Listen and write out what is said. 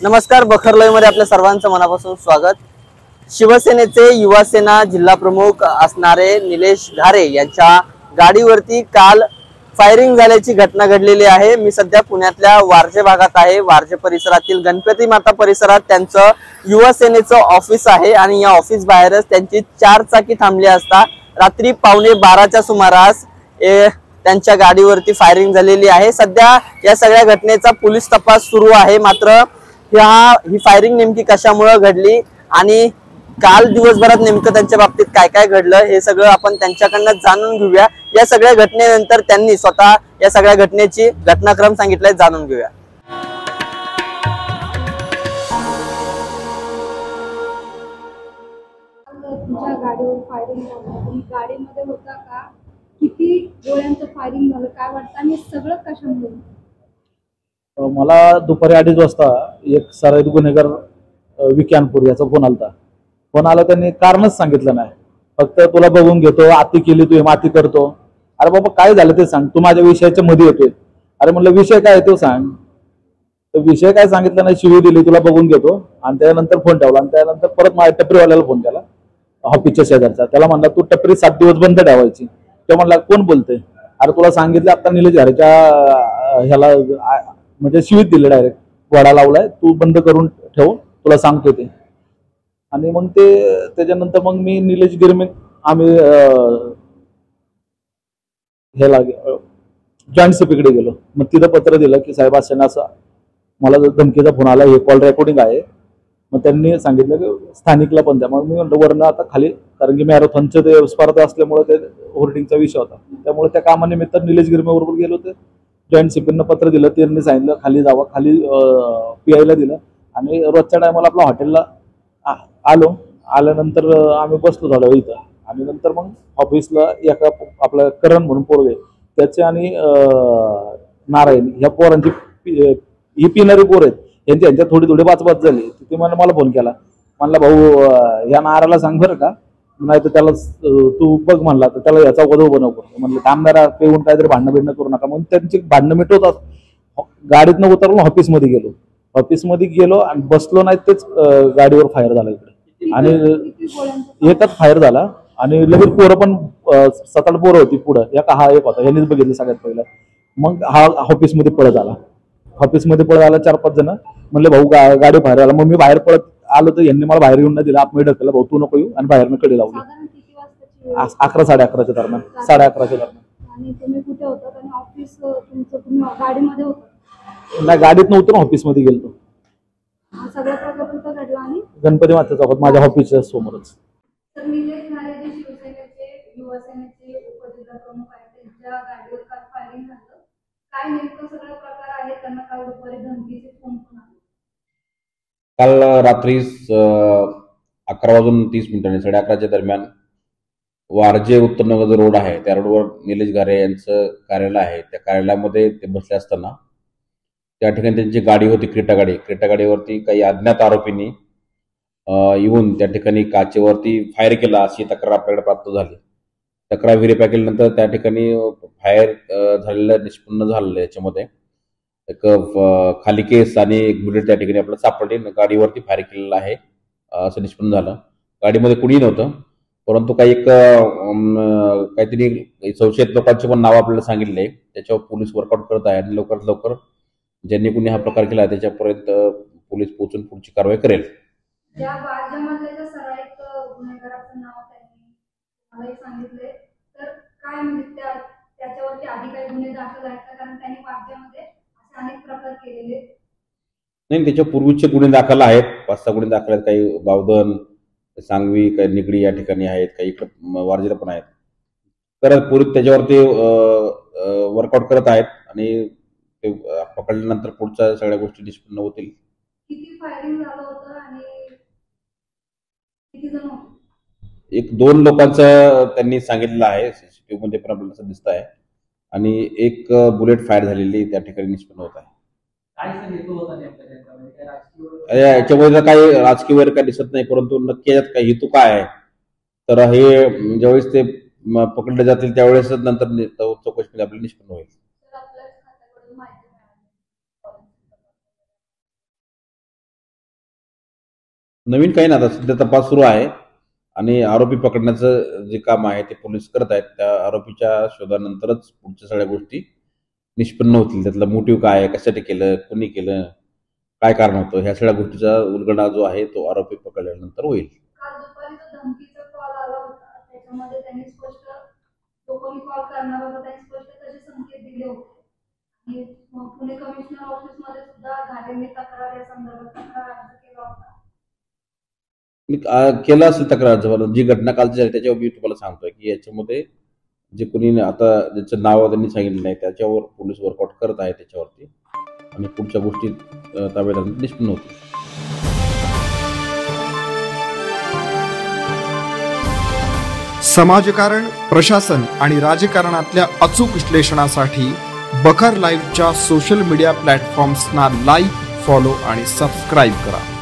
नमस्कार, बखरलयमध्ये आपल्या सर्वांचं मनापासून स्वागत। शिवसेनेचे युवासेना जिल्हा प्रमुख असणारे निलेश घारे यांच्या गाडीवरती काल फायरिंग झाल्याची घटना घडलेली आहे। मी सध्या पुण्यातल्या वारजे भागात आहे। वारजे परिसरातील गणपती माता परिसरात त्यांचं युवासेनेचं ऑफिस आहे आणि या ऑफिस बाहेरच त्यांची 4 चाकी थांबली असता रात्री 11:15च्या सुमारास त्यांच्या गाडीवरती फायरिंग झालेली आहे। सध्या या सगळ्या घटनेचा पोलीस तपास सुरू आहे। मात्र ही फायरिंग नेमकी कशामुळे घडली आणि काल दिवसभरात नेमकं त्यांच्या बाबतीत काय काय घडलं हे सगळं आपण त्यांच्याकडनं जाणून घेऊया। या सगळ्या घटनेनंतर त्यांनी स्वतः या सगळ्या घटनेची घटनाक्रम सांगितलाय, जाणून घेऊया। तुमच्या गाडीवर फायरिंग झालं, तुम्ही गाडीमध्ये होता का? किती गोळ्यांचं फायरिंग झालं, काय वाटतं आणि सगळं कशामुळे? मला दुपारी 2:30 वाजता एक सराईत गुन्हेगार विक्यानपूर याचा फोन आलता। फोन आला, त्यांनी कारणच सांगितलं नाही, फक्त तुला बघून घेतो, आती केली तू, माती करतो। अरे बाबा काय झालं ते सांग, तू माझ्या विषयाच्या मध्ये येतोय। अरे म्हणलं विषय काय तो सांग। तर विषय काय सांगितलं नाही, शिवी दिली, तुला बघून घेतो, आणि त्यानंतर फोन ठेवला। आणि त्यानंतर परत माझ्या टपरीवाल्याला फोन केला, ऑफिसच्या शेजारचा। त्याला म्हणला तू टपरी 7 दिवस बंद ठेवायची। तो म्हणला कोण बोलतोय? अरे तुला सांगितलं आता निलेश घारेच्या ह्याला म्हणजे शिवीत दिले, डायरेक्ट घोडा लावलाय, तू बंद करून ठेव, तुला सांगतो ते। आणि मग त्याच्यानंतर मग मी निलेश गिरमे आम्ही ह्याला जॉईंट सीपीकडे गेलो। मग तिथं पत्र दिलं की साहेब असं मला धमकीचा फोन आला, हे कॉल रेकॉर्डिंग आहे। मग त्यांनी सांगितलं की स्थानिकला पण द्या। मग मी म्हणलं वरनं आता खाली, कारण की मॅरेथॉनचं ते स्पर्धा असल्यामुळे ते होर्डिंगचा विषय होता, त्यामुळे त्या कामानिमित्त निलेश गिरमे बरोबर गेलो होते। जॉईंट सीपीनं पत्र दिलं, त्यांनी सांगितलं खाली जावं, खाली पीआयला दिलं। आणि रोजच्या टायमाला आपल्या हॉटेलला आल्यानंतर आम्ही बसलो थोडं इथं। आणि नंतर मग ऑफिसला एका आपलं करण म्हणून पोरगे त्याचे आणि नारायण ह्या पोरांची ही पिणारी पोर आहेत, यांच्या थोडी बाचबाच झाली। ते मला फोन केला, म्हणला भाऊ या नाराला सांग बरं का, नाही तर त्याला तू बघ म्हणला, तर त्याला याचा वधव बनव। म्हणलं कामदारा पेऊन काहीतरी भांडणं बिंडणं करू नका। मग त्यांची भांडणं मिटवतात गाडीतनं उतरलो, ऑफिसमध्ये गेलो। ऑफिसमध्ये गेलो आणि बसलो नाही, तेच गाडीवर फायर झाला इकडे, आणि एकच फायर झाला। आणि लगेच पोरं पण 7-8 पोरं होती पुढं, हा एक होता, यांनीच बघितलं सगळ्यात पहिलं। मग हा ऑफिसमध्ये पळत आला, 4-5 जण म्हणले भाऊ गाडी बाहेर आला। मग मी बाहेर पळत आलो, तर यांनी मला बाहेर येऊन नाही दिलं, आतमध्ये ढकललं, भाऊ तू नको येऊ, आणि बाहेरनं कडे लावली। 11-11:30च्या दरम्यान, 11:30च्या दरम्यान। आणि तुम्ही कुठे होतात आणि ऑफिस तुमचं, तुम्ही गाडीमध्ये होता? नाही, गाडीत नव्हतं, ऑफिसमध्ये गेलो। सगळा प्रकार कुठं घडला? आणि गणपती माता चौकात माझ्या ऑफिसच्या समोरच। तर निलेश घारे जे शिवसेनेचे युवासेनेचे उपजिल्हा प्रमुख आहेत, त्यांच्या गाडीवर काल फायरिंग झालं, काय नेमकं सगळं प्रकार आहे? त्यांना काल दुपारी धमकीचे फोन पण आले? काल रात्री 11:30 11:30 दरम्यान वारजे उत्तरनगर रोड आहे, त्या रोडवर निलेश घारे यांचं कार्यालय आहे। त्या कार्यालयामध्ये ते बसले असताना त्या ठिकाणी त्यांची गाडी होती, क्रेटा गाडीवरती काही अज्ञात आरोपींनी येऊन त्या ठिकाणी काचेवरती फायर केला, अशी तक्रार आपल्याकडे प्राप्त झाली। तक्रार व्हेरीफाय केल्यानंतर त्या ठिकाणी फायर झालेलं निष्पन्न झालेलं, याच्यामध्ये एक खाली केस आणि एक बुलेट त्या ठिकाणी आपल्याला सापडले, गाडीवरती फायर केलेलं आहे असं निष्पन्न झालं। गाडीमध्ये कुणी नव्हतं, परंतु काहीतरी संशयित लोकांचे पण नाव आपल्याला सांगितले, त्याच्यावर पोलीस वर्कआउट करत आहे। आणि लवकरात लवकर ज्यांनी कुणी हा प्रकार केला त्याच्यापर्यंत पोलीस पोहोचून पुढची कारवाई करेल। ज्या वारजेमधल्या सराईत गुन्हेगाराचं नाव त्यांनी मलाही सांगितले, तर काय म्हणजे त्याच्यावरती आधी काही गुन्हे दाखल आहेत का? कारण त्यांनी वारजेमध्ये असे अनेक प्रकार केलेले नाही, त्याच्या पूर्वीचे गुन्हे दाखल आहेत, 5-6 गुन्हे दाखल आहेत। काही बावधन, सांगवी, काही निगडी या ठिकाणी आहेत, काही इकडे वारजेला पण आहेत। तर पूर्वी त्याच्यावरती वर्कआउट करत आहेत आणि ते पकडल्यानंतर पुढच्या सगळ्या गोष्टी निष्पन्न होतील। किती फायरिंग झालं होतं आणि किती जण होते? 1-2 लोकांचं त्यांनी सांगितलेलं आहे, सीसीटीव्ही मध्ये पण आपल्याला दिसत आहे। आणि एक बुलेट फायर झालेली त्या ठिकाणी निष्पन्न होत आहे। याच्यामध्ये काही राजकीय वगैरे काही दिसत नाही, परंतु नक्की यात काही हेतू काय आहे, तर हे ज्यावेळेस ते पकडले जातील त्यावेळेस नंतर चौकशीमध्ये आपल्याला निष्पन्न होईल। नवीन काही नाही, आता सध्या तपास सुरू आहे आणि आरोपी पकडण्याचं जे काम आहे ते पोलीस करत आहेत. त्या आरोपीच्या शोधानंतरच पुढच्या सगळ्या गोष्टी निष्पन्न होतील. त्यातला मोटिव्ह काय आहे, कशासाठी केलं, कोणी केलं, काय कारण होतं, ह्या सगळ्या गोष्टीचा उलगडा जो आहे तो आरोपी पकडल्यानंतर होईल. काल दुपारी जो धमकीचा कॉल आला होता त्याच्यामध्ये त्यांनी स्पष्ट जो कोणी कॉल करणार होता त्यांनी स्पष्ट तसे संकेत दिले होते आणि पुणे कमिशनर ऑफिसमध्ये सुद्धा घारेंनी तक्रार या संदर्भात तक्रार अर्ज केला होता. केलं असेल तक्रार, जी घटना कालची झाली त्याच्यावर मी तुम्हाला सांगतोय की याच्यामध्ये जे कोणी आता ज्याचं नाव त्यांनी सांगितलं नाही त्याच्यावर पोलीस वर्कआउट करत आहे त्याच्यावरती आणि पुढच्या गोष्टी ताब्यात निष्पन्न होतील. समाजकारण, प्रशासन आणि राजकारणातल्या अचूक विश्लेषणासाठी बखर लाईव्हच्या सोशल मीडिया प्लॅटफॉर्म्सना लाईक, फॉलो आणि सबस्क्राईब करा.